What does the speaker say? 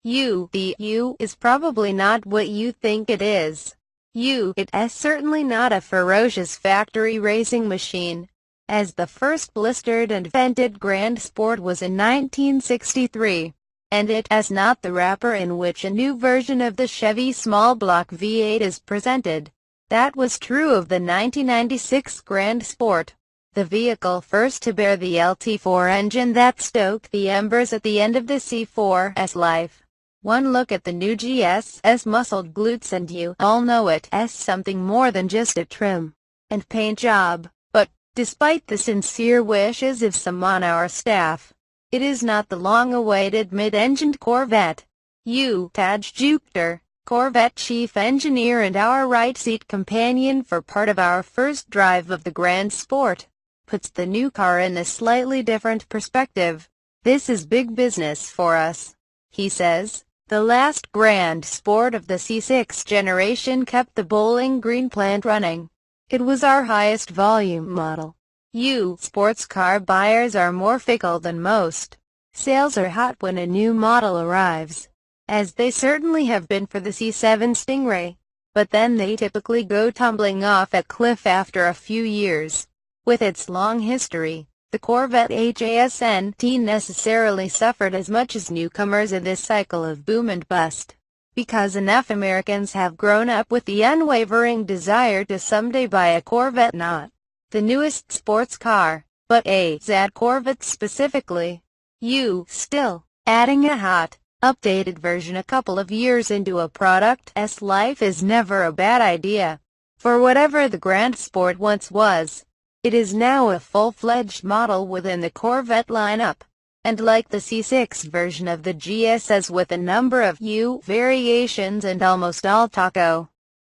The U is probably not what you think it is. It is certainly not a ferocious factory racing machine, as the first blistered and vented Grand Sport was in 1963, and it is not the wrapper in which a new version of the Chevy small block V8 is presented. That was true of the 1996 Grand Sport, the vehicle first to bear the LT4 engine that stoked the embers at the end of the C4's life. One look at the new GS's muscled glutes and you all know it as something more than just a trim and paint job. But, despite the sincere wishes of some on our staff, it is not the long-awaited mid-engined Corvette. Taj Jupiter, Corvette chief engineer and our right-seat companion for part of our first drive of the Grand Sport, puts the new car in a slightly different perspective. "This is big business for us," he says. "The last Grand Sport of the C6 generation kept the Bowling Green plant running. It was our highest volume model. Sports car buyers are more fickle than most. Sales are hot when a new model arrives, as they certainly have been for the C7 Stingray, but then they typically go tumbling off a cliff after a few years." With its long history, the Corvette hasn't necessarily suffered as much as newcomers in this cycle of boom and bust, because enough Americans have grown up with the unwavering desire to someday buy a Corvette, not the newest sports car, but a Z Corvette specifically. Still, adding a hot, updated version a couple of years into a product's life is never a bad idea. For whatever the Grand Sport once was, it is now a full-fledged model within the Corvette lineup, and like the C6 version of the GS's with a number of variations and almost all taco.